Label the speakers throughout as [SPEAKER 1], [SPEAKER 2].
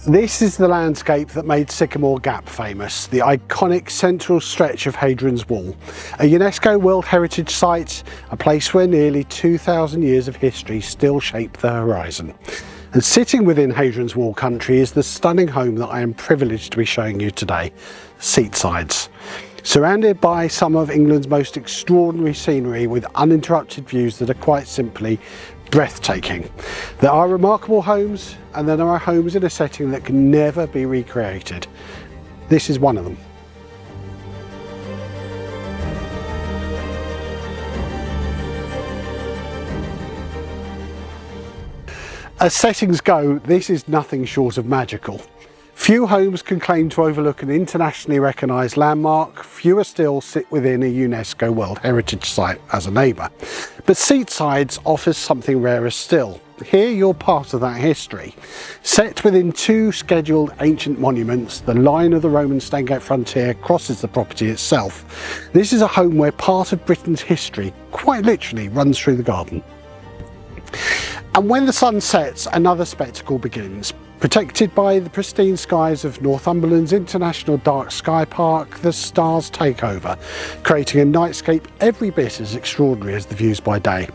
[SPEAKER 1] This is the landscape that made Sycamore Gap famous, the iconic central stretch of Hadrian's Wall, a UNESCO World Heritage Site, a place where nearly 2,000 years of history still shape the horizon. And sitting within Hadrian's Wall country is the stunning home that I am privileged to be showing you today, Seatsides. Surrounded by some of England's most extraordinary scenery with uninterrupted views that are quite simply breathtaking. There are remarkable homes, and then there are homes in a setting that can never be recreated. This is one of them. As settings go, this is nothing short of magical. Few homes can claim to overlook an internationally recognised landmark, fewer still sit within a UNESCO World Heritage Site as a neighbour. But Seatsides offers something rarer still. Here you're part of that history. Set within two scheduled ancient monuments, the line of the Roman Stangate frontier crosses the property itself. This is a home where part of Britain's history, quite literally, runs through the garden. And when the sun sets, another spectacle begins. Protected by the pristine skies of Northumberland's International Dark Sky Park, the stars take over, creating a nightscape every bit as extraordinary as the views by day.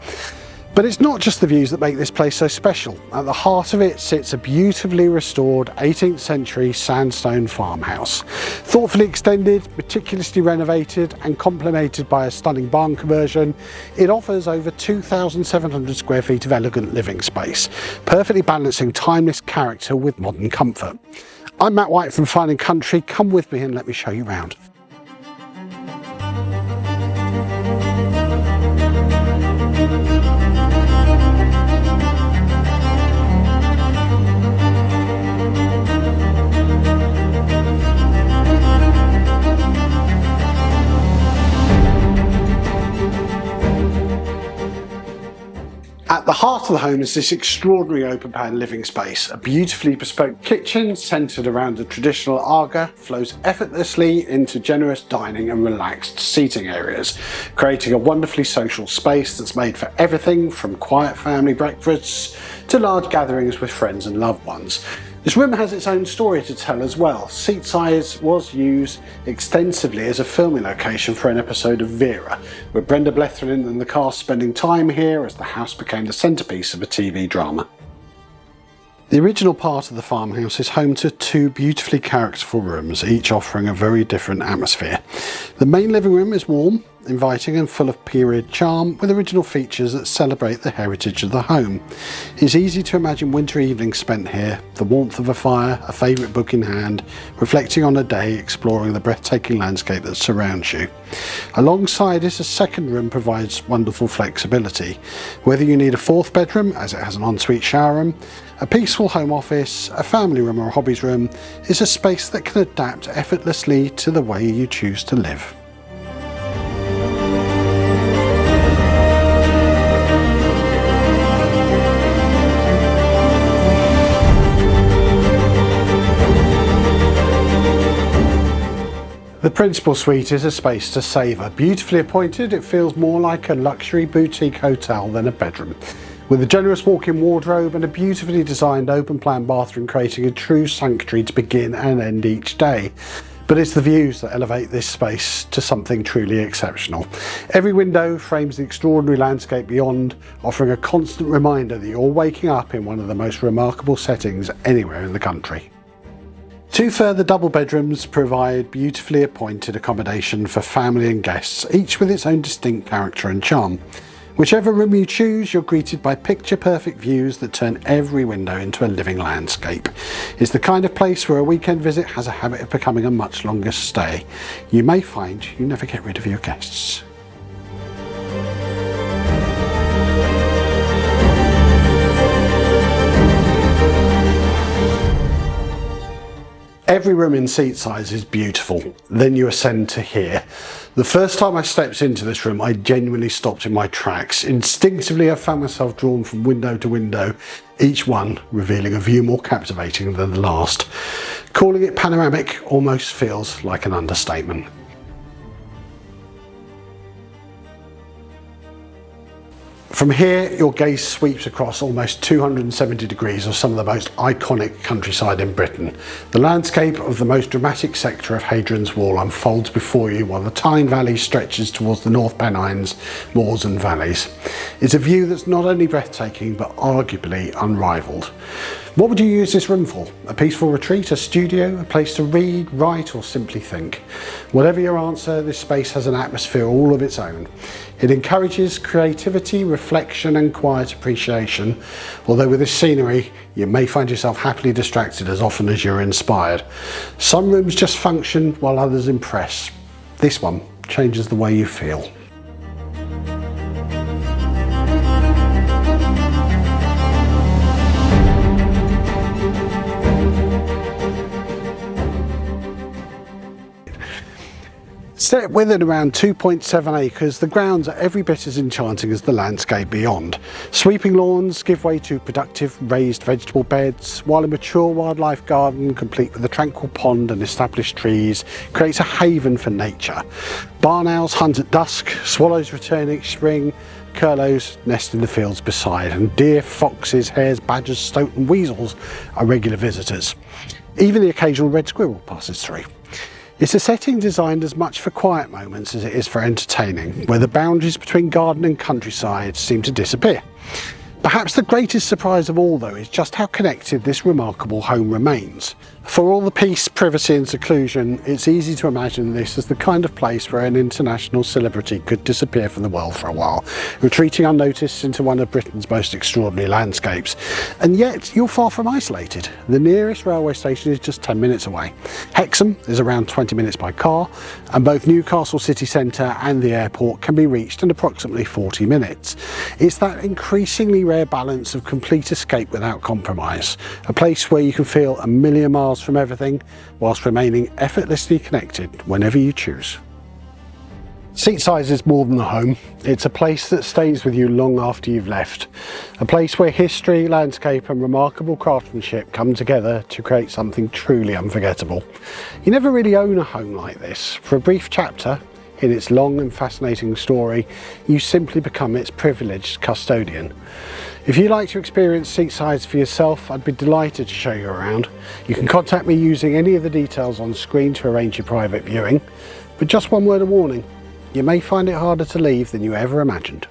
[SPEAKER 1] But it's not just the views that make this place so special. At the heart of it sits a beautifully restored 18th century sandstone farmhouse. Thoughtfully extended, meticulously renovated and complemented by a stunning barn conversion, it offers over 2,700 square feet of elegant living space, perfectly balancing timeless character with modern comfort. I'm Matt White from Fine & Country. Come with me and let me show you around. At the heart of the home is this extraordinary open-plan living space. A beautifully bespoke kitchen centred around a traditional aga flows effortlessly into generous dining and relaxed seating areas, creating a wonderfully social space that's made for everything from quiet family breakfasts to large gatherings with friends and loved ones. This room has its own story to tell as well. Seatsides was used extensively as a filming location for an episode of Vera, with Brenda Blethyn and the cast spending time here as the house became the centrepiece of a TV drama. The original part of the farmhouse is home to two beautifully characterful rooms, each offering a very different atmosphere. The main living room is warm, inviting and full of period charm, with original features that celebrate the heritage of the home. It's easy to imagine winter evenings spent here, the warmth of a fire, a favourite book in hand, reflecting on a day, exploring the breathtaking landscape that surrounds you. Alongside it, a second room provides wonderful flexibility. Whether you need a fourth bedroom, as it has an ensuite shower room, a peaceful home office, a family room or a hobbies room, is a space that can adapt effortlessly to the way you choose to live. The principal suite is a space to savour. Beautifully appointed, it feels more like a luxury boutique hotel than a bedroom, with a generous walk-in wardrobe and a beautifully designed open-plan bathroom creating a true sanctuary to begin and end each day. But it's the views that elevate this space to something truly exceptional. Every window frames the extraordinary landscape beyond, offering a constant reminder that you're waking up in one of the most remarkable settings anywhere in the country. Two further double bedrooms provide beautifully appointed accommodation for family and guests, each with its own distinct character and charm. Whichever room you choose, you're greeted by picture-perfect views that turn every window into a living landscape. It's the kind of place where a weekend visit has a habit of becoming a much longer stay. You may find you never get rid of your guests. Every room in Seatsides is beautiful. Then you ascend to here. The first time I stepped into this room, I genuinely stopped in my tracks. Instinctively, I found myself drawn from window to window, each one revealing a view more captivating than the last. Calling it panoramic almost feels like an understatement. From here, your gaze sweeps across almost 270 degrees of some of the most iconic countryside in Britain. The landscape of the most dramatic sector of Hadrian's Wall unfolds before you while the Tyne Valley stretches towards the North Pennines, moors and valleys. It's a view that's not only breathtaking but arguably unrivalled. What would you use this room for? A peaceful retreat, a studio, a place to read, write or simply think? Whatever your answer, this space has an atmosphere all of its own. It encourages creativity, reflection and quiet appreciation, although with this scenery you may find yourself happily distracted as often as you're inspired. Some rooms just function while others impress. This one changes the way you feel. Set within around 2.7 acres, the grounds are every bit as enchanting as the landscape beyond. Sweeping lawns give way to productive raised vegetable beds, while a mature wildlife garden, complete with a tranquil pond and established trees, creates a haven for nature. Barn owls hunt at dusk, swallows return each spring, curlews nest in the fields beside, and deer, foxes, hares, badgers, stoat and weasels are regular visitors. Even the occasional red squirrel passes through. It's a setting designed as much for quiet moments as it is for entertaining, where the boundaries between garden and countryside seem to disappear. Perhaps the greatest surprise of all, though, is just how connected this remarkable home remains. For all the peace, privacy and seclusion, it's easy to imagine this as the kind of place where an international celebrity could disappear from the world for a while, retreating unnoticed into one of Britain's most extraordinary landscapes. And yet, you're far from isolated. The nearest railway station is just 10 minutes away. Hexham is around 20 minutes by car, and both Newcastle city centre and the airport can be reached in approximately 40 minutes. It's that increasingly rare balance of complete escape without compromise, a place where you can feel a million miles from everything whilst remaining effortlessly connected whenever you choose. Seatsides is more than a home. It's a place that stays with you long after you've left. A place where history, landscape and remarkable craftsmanship come together to create something truly unforgettable. You never really own a home like this. For a brief chapter in its long and fascinating story, you simply become its privileged custodian. If you'd like to experience Seatsides for yourself, I'd be delighted to show you around. You can contact me using any of the details on screen to arrange your private viewing. But just one word of warning, you may find it harder to leave than you ever imagined.